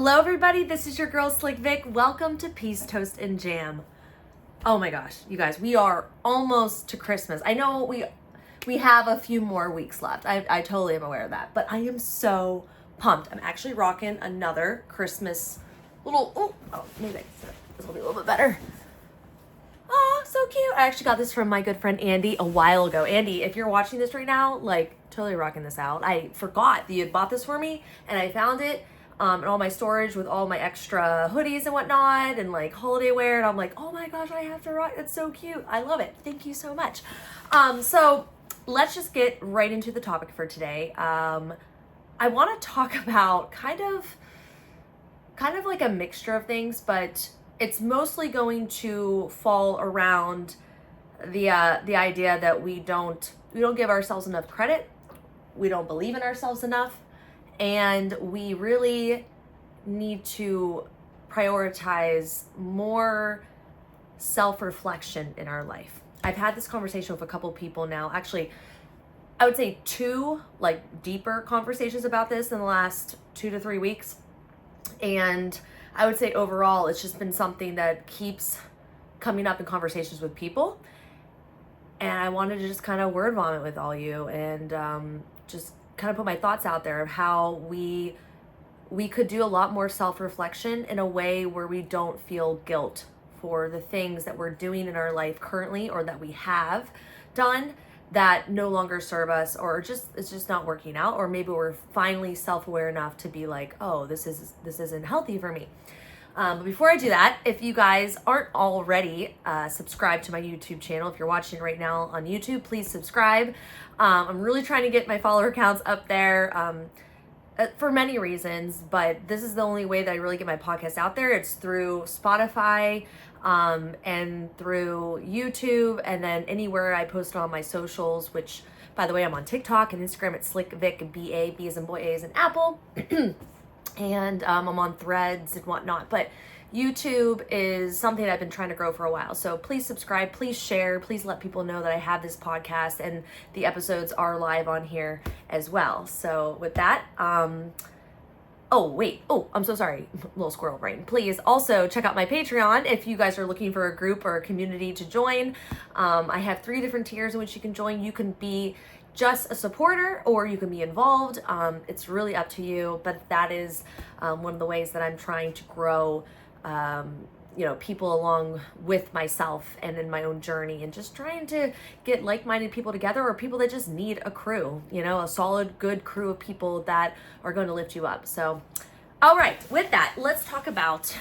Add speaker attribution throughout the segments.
Speaker 1: Hello everybody, this is your girl Slick Vic. Welcome to Peace, Toast, and Jam. Oh my gosh, you guys, we are almost to Christmas. I know we have a few more weeks left. I totally am aware of that, but I am so pumped. I'm actually rocking another Christmas little, maybe this will be a little bit better. Oh, so cute. I actually got this from my good friend Andy a while ago. Andy, if you're watching this right now, totally rocking this out. I forgot that you had bought this for me and I found it in all my storage with all my extra hoodies and whatnot and holiday wear. And I'm like, oh my gosh, I have to rock. It's so cute. I love it. Thank you so much. So let's just get right into the topic for today. I want to talk about kind of like a mixture of things, but it's mostly going to fall around the idea that we don't give ourselves enough credit, we don't believe in ourselves enough, and we really need to prioritize more self-reflection in our life. I've had this conversation with a couple people now. Actually, I would say two deeper conversations about this in the last 2 to 3 weeks. And I would say overall, it's just been something that keeps coming up in conversations with people. And I wanted to just kind of word vomit with all you and just kind of put my thoughts out there of how we could do a lot more self-reflection in a way where we don't feel guilt for the things that we're doing in our life currently or that we have done that no longer serve us, or it's just not working out, or maybe we're finally self-aware enough to be like, oh, this isn't healthy for me. But before I do that, if you guys aren't already subscribed to my YouTube channel, if you're watching right now on YouTube, please subscribe. I'm really trying to get my follower counts up there for many reasons, but this is the only way that I really get my podcast out there. It's through Spotify and through YouTube, and then anywhere I post on my socials, which, by the way, I'm on TikTok and Instagram at Slick Vic, B-A, B as in boy, A as in apple. And I'm on Threads and whatnot, but YouTube is something I've been trying to grow for a while. So please subscribe, please share, please let people know that I have this podcast and the episodes are live on here as well. So with that, I'm so sorry, little squirrel brain. Please also check out my Patreon if you guys are looking for a group or a community to join. I have 3 different tiers in which you can join. You can be just a supporter or you can be involved. It's really up to you, but that is one of the ways that I'm trying to grow people along with myself and in my own journey, and just trying to get like-minded people together, or people that just need a crew, a solid, good crew of people that are going to lift you up. So, all right, with that, let's talk about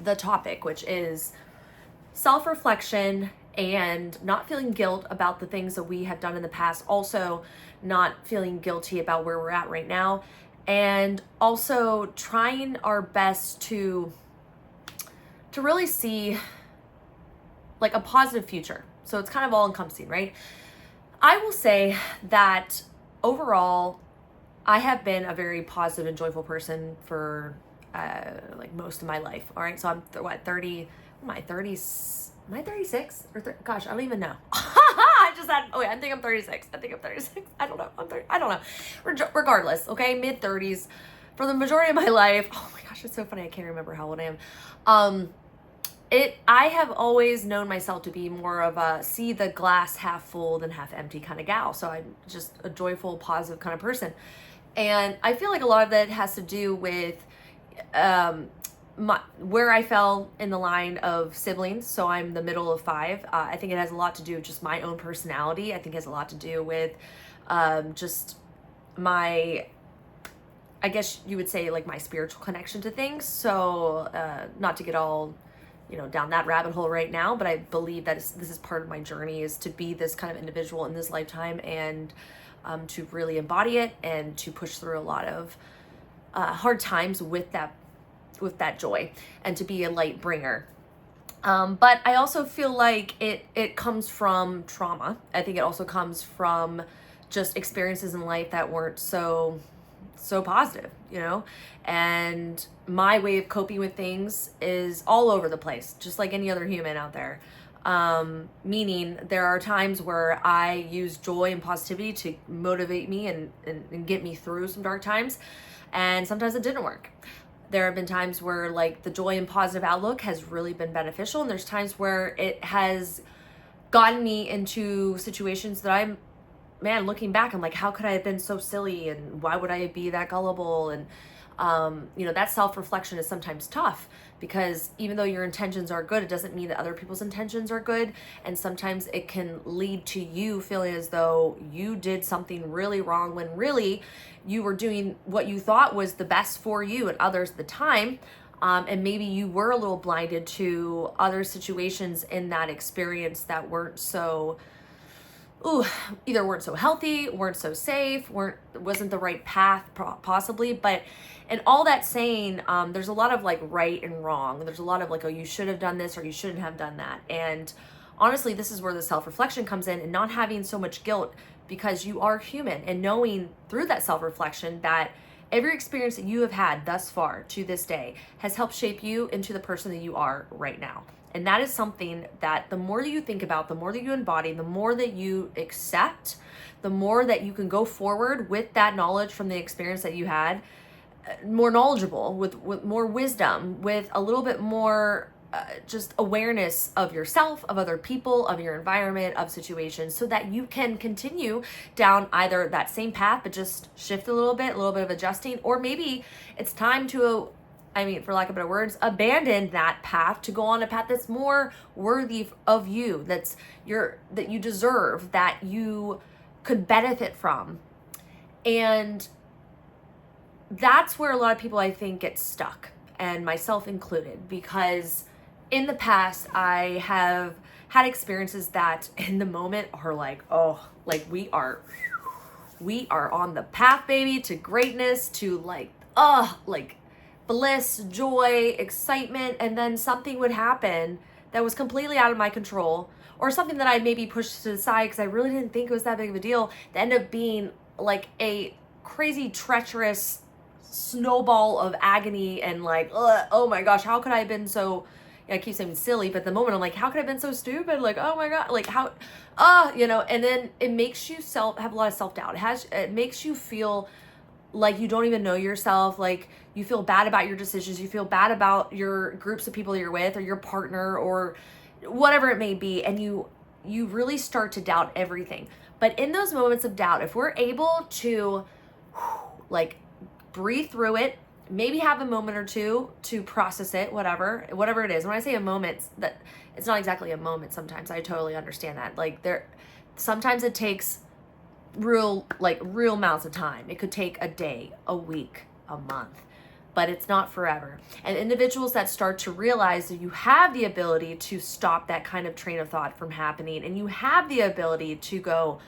Speaker 1: the topic, which is self-reflection and not feeling guilt about the things that we have done in the past. Also, not feeling guilty about where we're at right now, and also trying our best to really see a positive future. So it's kind of all encompassing, right? I will say that overall, I have been a very positive and joyful person for most of my life. All right, so I'm 30. Am I 30s? Am I 36 or gosh, I don't even know. I think I'm 36. I don't know. I don't know. Regardless, okay, mid 30s for the majority of my life. Oh my gosh, it's so funny. I can't remember how old I am. I have always known myself to be more of a see the glass half full than half empty kind of gal. So I'm just a joyful, positive kind of person. And I feel like a lot of that has to do with where I fell in the line of siblings. So I'm the middle of 5. I think it has a lot to do with just my own personality. I think it has a lot to do with just my, I guess you would say, my spiritual connection to things. So not to get all down that rabbit hole right now, but I believe that this is part of my journey, is to be this kind of individual in this lifetime, and to really embody it and to push through a lot of hard times with that joy, and to be a light bringer. But I also feel like it comes from trauma. I think it also comes from just experiences in life that weren't so positive, and my way of coping with things is all over the place, just like any other human out there. Meaning there are times where I use joy and positivity to motivate me and get me through some dark times. And sometimes it didn't work. There have been times where like the joy and positive outlook has really been beneficial. And there's times where it has gotten me into situations that looking back, I'm like, how could I have been so silly? And why would I be that gullible? And, that self-reflection is sometimes tough, because even though your intentions are good, it doesn't mean that other people's intentions are good. And sometimes it can lead to you feeling as though you did something really wrong, when really you were doing what you thought was the best for you and others at the time. And maybe you were a little blinded to other situations in that experience that weren't so, either weren't so healthy, weren't so safe, wasn't the right path possibly. But, and all that saying, there's a lot of like right and wrong. There's a lot of like, oh, you should have done this or you shouldn't have done that. And honestly, this is where the self-reflection comes in, and not having so much guilt, because you are human, and knowing through that self-reflection that every experience that you have had thus far to this day has helped shape you into the person that you are right now. And that is something that the more that you think about, the more that you embody, the more that you accept, the more that you can go forward with that knowledge from the experience that you had, more knowledgeable, with more wisdom, with a little bit more just awareness of yourself, of other people, of your environment, of situations, so that you can continue down either that same path, but just shift a little bit of adjusting, or maybe it's time to, for lack of better words, abandon that path to go on a path that's more worthy of you, that you deserve, that you could benefit from. And that's where a lot of people, I think, get stuck, and myself included, because in the past I have had experiences that in the moment are like, oh, like we are on the path, baby, to greatness, to like bliss, joy, excitement, and then something would happen that was completely out of my control, or something that I maybe pushed to the side because I really didn't think it was that big of a deal, that ended up being like a crazy, treacherous snowball of agony, and like, oh my gosh, how could I have been so, I keep saying silly, but at the moment I'm like, how could I have been so stupid? Like, oh my God, like how, and then it makes you have a lot of self-doubt. It makes you feel like you don't even know yourself, like you feel bad about your decisions, you feel bad about your groups of people you're with, or your partner, or whatever it may be, and you really start to doubt everything. But in those moments of doubt, if we're able to like breathe through it, maybe have a moment or two to process it, whatever it is. When I say a moment, that it's not exactly a moment. Sometimes I totally understand that. Like sometimes it takes real amounts of time. It could take a day, a week, a month, but it's not forever. And individuals that start to realize that you have the ability to stop that kind of train of thought from happening, and you have the ability to go,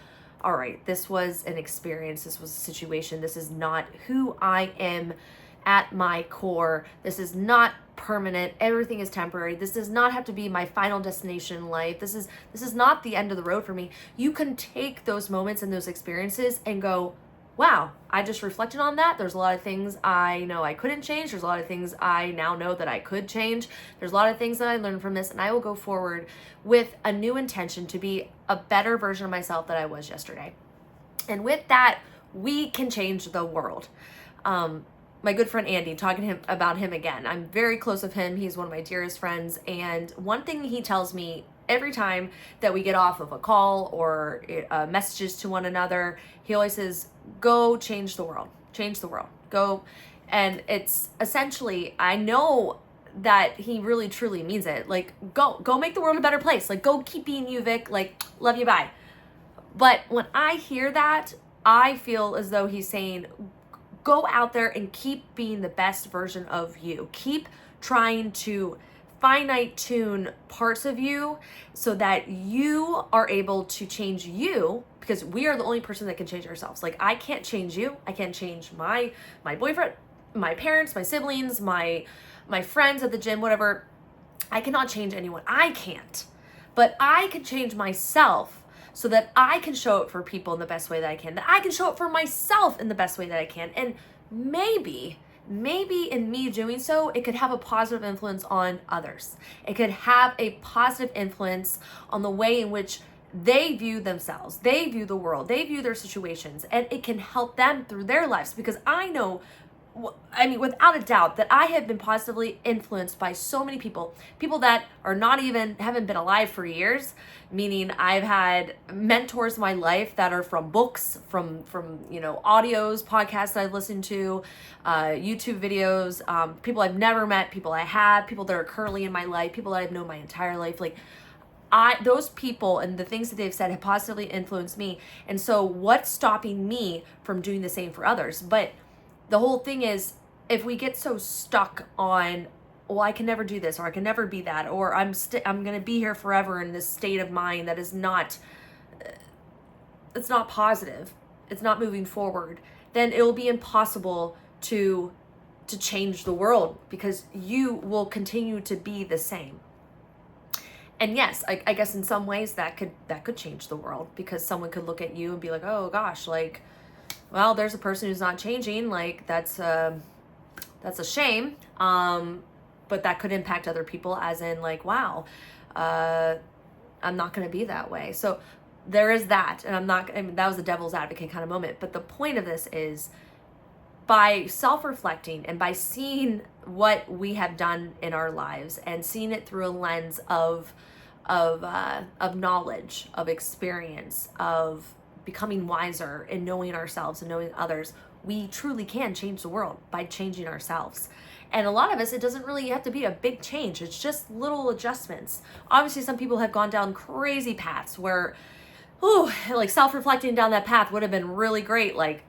Speaker 1: all right, this was an experience, this was a situation, this is not who I am at my core, this is not permanent, everything is temporary, this does not have to be my final destination in life, this is not the end of the road for me. You can take those moments and those experiences and go, wow, I just reflected on that. There's a lot of things I know I couldn't change. There's a lot of things I now know that I could change. There's a lot of things that I learned from this, and I will go forward with a new intention to be a better version of myself that I was yesterday. And with that, we can change the world. My good friend Andy, talking about him again. I'm very close with him. He's one of my dearest friends. And one thing he tells me every time that we get off of a call or messages to one another, he always says, go change the world, go. And it's essentially, I know that he really truly means it. Like, go make the world a better place. Like, go keep being you, Vic. Like, love you, bye. But when I hear that, I feel as though he's saying, go out there and keep being the best version of you. Keep trying to finite tune parts of you so that you are able to change you, because we are the only person that can change ourselves. Like, I can't change you. I can't change my boyfriend, my parents, my siblings, my friends at the gym, whatever. I cannot change anyone. I can't. But I can change myself so that I can show up for people in the best way that I can, that I can show up for myself in the best way that I can. And maybe in me doing so, it could have a positive influence on others. It could have a positive influence on the way in which they view themselves, they view the world, they view their situations, and it can help them through their lives. Because I know I mean, without a doubt, that I have been positively influenced by so many people that are not even, haven't been alive for years, meaning I've had mentors in my life that are from books, from audios, podcasts that I've listened to, YouTube videos, people I've never met, people I have, people that are currently in my life, people that I've known my entire life. Like, those people and the things that they've said have positively influenced me. And so what's stopping me from doing the same for others? But the whole thing is, if we get so stuck on, well, I can never do this, or I can never be that, or I'm going to be here forever in this state of mind that is not, it's not positive, it's not moving forward, then it will be impossible to change the world, because you will continue to be the same. And yes, I guess in some ways that could change the world, because someone could look at you and be like, oh gosh, like, well, there's a person who's not changing, like that's a shame. But that could impact other people, as in like, wow, I'm not going to be that way. So there is that. And that was a devil's advocate kind of moment. But the point of this is, by self-reflecting and by seeing what we have done in our lives and seeing it through a lens of knowledge, of experience, of becoming wiser and knowing ourselves and knowing others, we truly can change the world by changing ourselves. And a lot of us, it doesn't really have to be a big change. It's just little adjustments. Obviously, some people have gone down crazy paths where, like self-reflecting down that path would have been really great, like,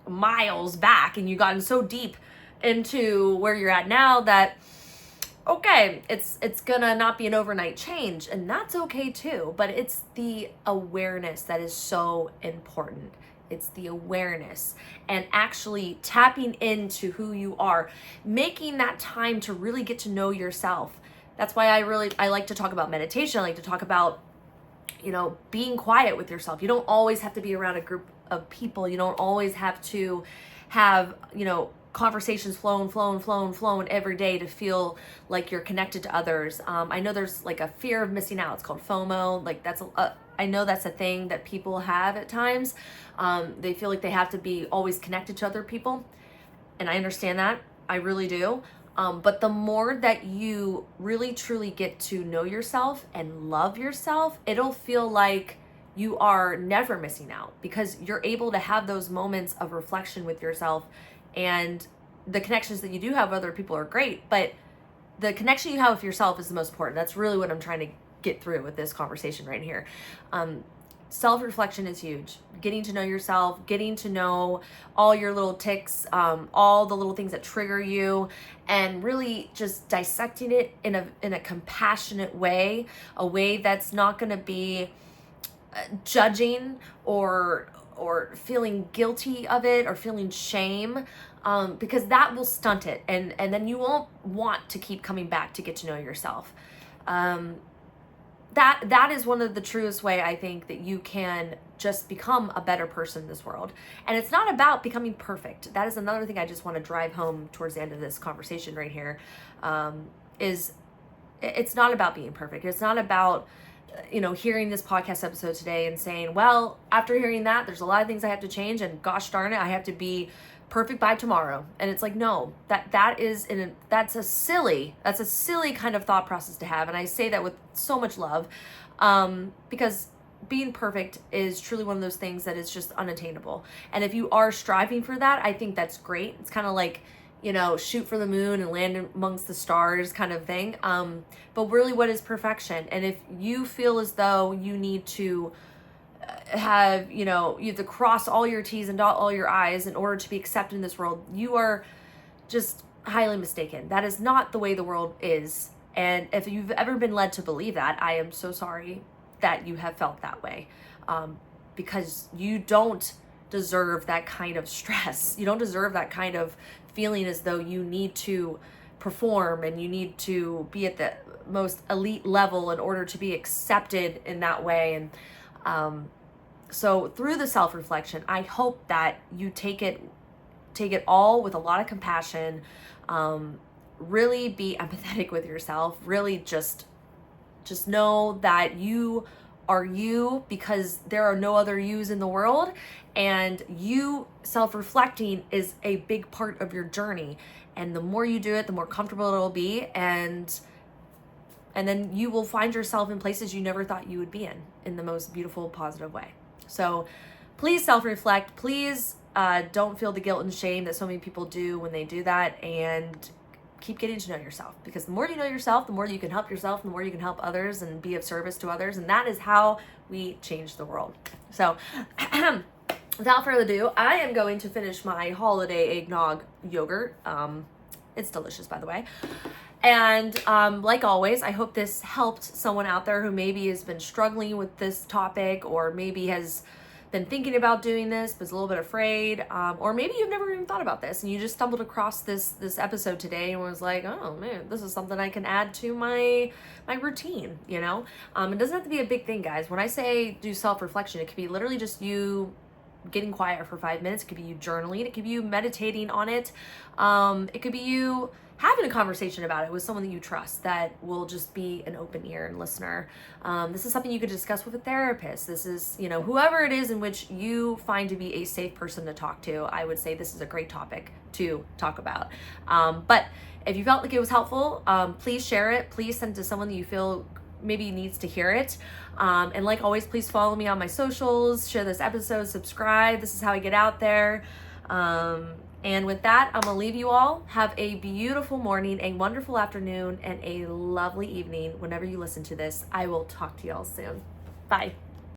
Speaker 1: miles back, and you've gotten so deep into where you're at now that, okay, it's gonna not be an overnight change, and that's okay too. But it's the awareness that is so important. It's the awareness and actually tapping into who you are, making that time to really get to know yourself. That's why I like to talk about meditation. I like to talk about, being quiet with yourself. You don't always have to be around a group of people. You don't always have to have, conversations flowing every day to feel like you're connected to others. I know there's like a fear of missing out. It's called FOMO. Like I know that's a thing that people have at times. They feel like they have to be always connected to other people. And I understand that. I really do. But the more that you really truly get to know yourself and love yourself, it'll feel like you are never missing out, because you're able to have those moments of reflection with yourself. And the connections that you do have with other people are great, but the connection you have with yourself is the most important. That's really what I'm trying to get through with this conversation right here. Self-reflection is huge. Getting to know yourself, getting to know all your little tics, all the little things that trigger you, and really just dissecting it in a compassionate way, a way that's not going to be judging or feeling guilty of it or feeling shame, because that will stunt it, and then you won't want to keep coming back to get to know yourself. That is one of the truest way, I think, that you can just become a better person in this world. And it's not about becoming perfect. That is another thing I just want to drive home towards the end of this conversation right here. Is it's not about being perfect. It's not about hearing this podcast episode today and saying, well, after hearing that, there's a lot of things I have to change, and gosh darn it, I have to be perfect by tomorrow. And it's like, no, that's a silly kind of thought process to have. And I say that with so much love, because being perfect is truly one of those things that is just unattainable. And if you are striving for that, I think that's great. It's kind of like, shoot for the moon and land amongst the stars kind of thing. But really, what is perfection? And if you feel as though you need to have, you have to cross all your T's and dot all your I's in order to be accepted in this world, you are just highly mistaken. That is not the way the world is. And if you've ever been led to believe that, I am so sorry that you have felt that way, because you don't deserve that kind of stress. You don't deserve that kind of feeling as though you need to perform and you need to be at the most elite level in order to be accepted in that way. And so through the self-reflection, I hope that you take it all with a lot of compassion, really be empathetic with yourself, really just know that you are you because there are no other yous in the world, and you self-reflecting is a big part of your journey. And the more you do it, the more comfortable it'll be, and then you will find yourself in places you never thought you would be in the most beautiful, positive way. So please self-reflect. Please don't feel the guilt and shame that so many people do when they do that, and keep getting to know yourself, because the more you know yourself, the more you can help yourself, the more you can help others and be of service to others, and that is how we change the world. So without further ado, I am going to finish my holiday eggnog yogurt. It's delicious, by the way. And like always, I hope this helped someone out there who maybe has been struggling with this topic, or maybe has been thinking about doing this but is a little bit afraid, or maybe you've never even thought about this and you just stumbled across this episode today and was like, oh man, this is something I can add to my routine, you know? It doesn't have to be a big thing, guys. When I say do self-reflection, it could be literally just you getting quiet for 5 minutes. It could be you journaling. It could be you meditating on it. It could be you having a conversation about it with someone that you trust that will just be an open ear and listener. This is something you could discuss with a therapist. This is, you know, whoever it is in which you find to be a safe person to talk to. I would say this is a great topic to talk about. But if you felt like it was helpful, please share it. Please send it to someone that you feel maybe needs to hear it. And like always, please follow me on my socials, share this episode, subscribe. This is how I get out there. And with that, I'm gonna leave you all. Have a beautiful morning, a wonderful afternoon, and a lovely evening whenever you listen to this. I will talk to y'all soon. Bye.